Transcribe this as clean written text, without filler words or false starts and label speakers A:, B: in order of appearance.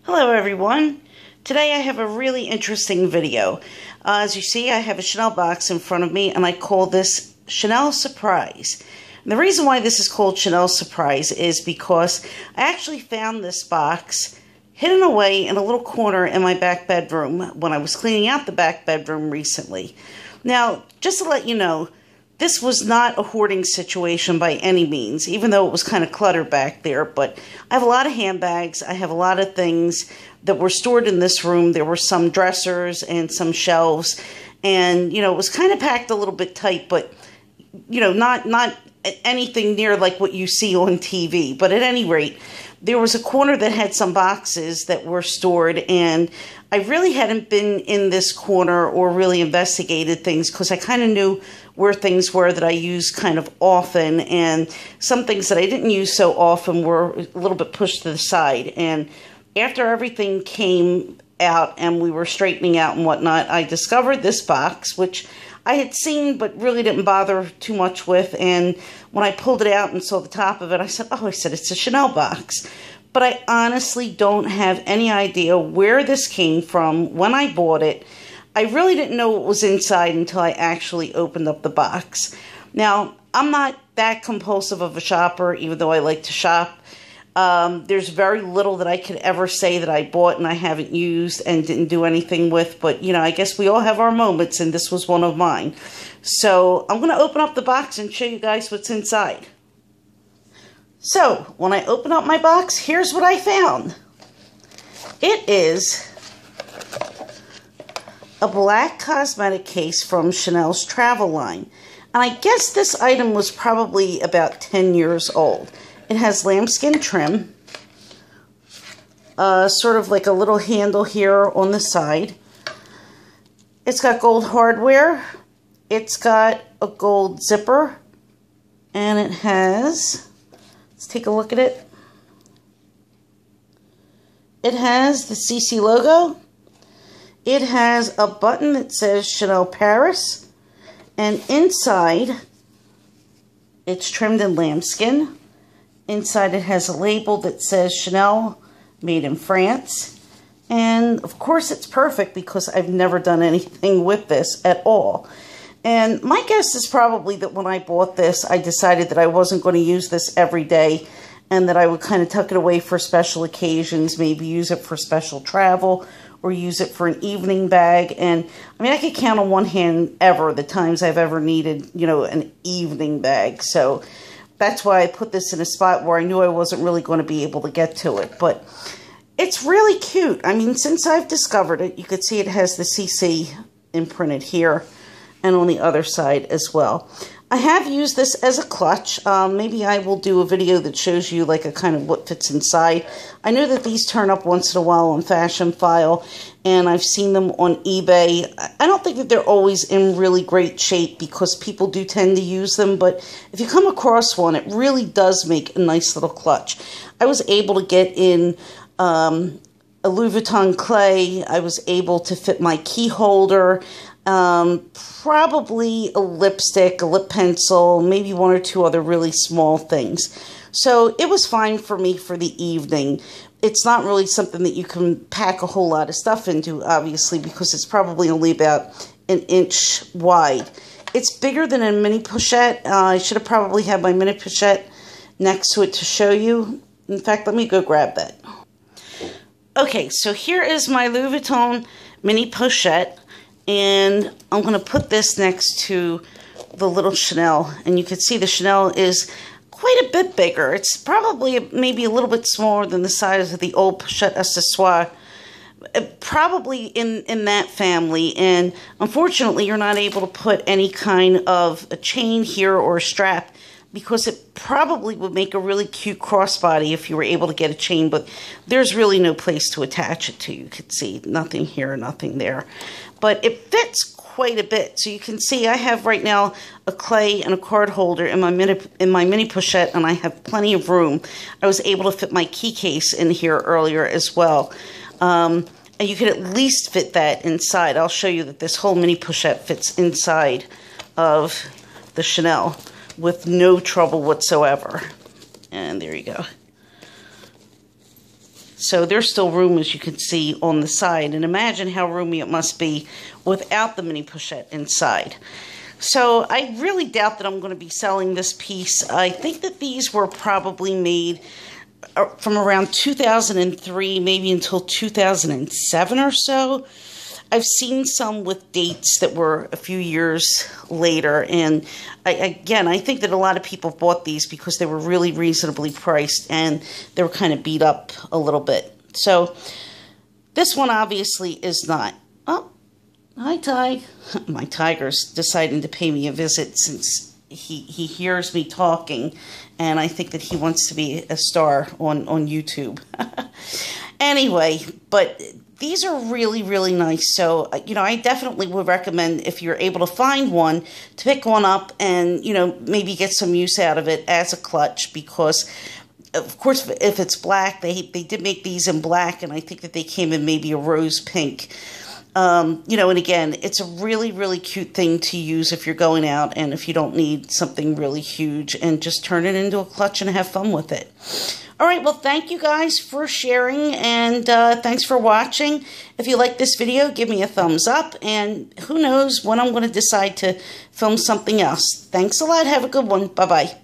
A: Hello everyone. Today I have a really interesting video. As you see, I have a Chanel box in front of me and I call this Chanel Surprise. And the reason why this is called Chanel Surprise is because I actually found this box hidden away in a little corner in my back bedroom when I was cleaning out the back bedroom recently. Now, just to let you know, this was not a hoarding situation by any means, even though it was kind of cluttered back there. But I have a lot of handbags. I have a lot of things that were stored in this room. There were some dressers and some shelves. And, it was kind of packed a little bit tight, but, not anything near like what you see on TV. But at any rate, there was a corner that had some boxes that were stored, and I really hadn't been in this corner or really investigated things because I kind of knew where things were that I use kind of often, and some things that I didn't use so often were a little bit pushed to the side. And after everything came out and we were straightening out and whatnot, I discovered this box, which I had seen but really didn't bother too much with. And when I pulled it out and saw the top of it, I said, it's a Chanel box. But I honestly don't have any idea where this came from when I bought it. I really didn't know what was inside until I actually opened up the box. Now, I'm not that compulsive of a shopper, even though I like to shop. There's very little that I could ever say that I bought and I haven't used and didn't do anything with. But, I guess we all have our moments, and this was one of mine. So, I'm going to open up the box and show you guys what's inside. So, when I open up my box, here's what I found. It is a black cosmetic case from Chanel's travel line. And I guess this item was probably about 10 years old. It has lambskin trim, sort of like a little handle here on the side. It's got gold hardware. It's got a gold zipper. And it has, let's take a look at it. It has the CC logo. It has a button that says Chanel Paris, and inside it's trimmed in lambskin. Inside it has a label that says Chanel, made in France. And of course it's perfect because I've never done anything with this at all. And my guess is probably that when I bought this, I decided that I wasn't going to use this every day and that I would kind of tuck it away for special occasions, maybe use it for special travel or use it for an evening bag. And I mean, I could count on one hand ever the times I've ever needed, an evening bag. So that's why I put this in a spot where I knew I wasn't really going to be able to get to it. But it's really cute. I mean, since I've discovered it, you could see it has the CC imprinted here and on the other side as well. I have used this as a clutch. Maybe I will do a video that shows you like a kind of what fits inside. I know that these turn up once in a while on Fashionphile, and I've seen them on eBay. I don't think that they're always in really great shape because people do tend to use them, but if you come across one, it really does make a nice little clutch. I was able to get in a Louis Vuitton clay. I was able to fit my key holder, probably a lipstick, a lip pencil, maybe one or two other really small things. So it was fine for me for the evening. It's not really something that you can pack a whole lot of stuff into, obviously, because it's probably only about an inch wide. It's bigger than a mini pochette. I should have probably had my mini pochette next to it to show you. In fact, let me go grab that. Okay, so here is my Louis Vuitton mini pochette. And I'm going to put this next to the little Chanel. And you can see the Chanel is quite a bit bigger. It's probably maybe a little bit smaller than the size of the old Pochette Accessoire. Probably in that family. And unfortunately, you're not able to put any kind of a chain here or a strap, because it probably would make a really cute crossbody if you were able to get a chain, but there's really no place to attach it to. You can see nothing here, nothing there. But it fits quite a bit. So you can see I have right now a clay and a card holder in my mini pochette, and I have plenty of room. I was able to fit my key case in here earlier as well. And you could at least fit that inside. I'll show you that this whole mini pochette fits inside of the Chanel with no trouble whatsoever. And there you go. So there's still room, as you can see, on the side. And imagine how roomy it must be without the mini pochette inside. So I really doubt that I'm going to be selling this piece. I think that these were probably made from around 2003, maybe until 2007 or so. I've seen some with dates that were a few years later, and I think that a lot of people bought these because they were really reasonably priced, and they were kind of beat up a little bit. So this one obviously is not. Oh, hi, Ty. My tiger's deciding to pay me a visit since he hears me talking, and I think that he wants to be a star on YouTube. Anyway, but these are really, really nice. So, you know, I definitely would recommend, if you're able to find one, to pick one up and, you know, maybe get some use out of it as a clutch, because, of course, if it's black, they did make these in black, and I think that they came in maybe a rose pink. You know, and again, it's a really, really cute thing to use if you're going out and if you don't need something really huge, and just turn it into a clutch and have fun with it. All right, well, thank you guys for sharing, and thanks for watching. If you like this video, give me a thumbs up, and who knows when I'm going to decide to film something else. Thanks a lot. Have a good one. Bye-bye.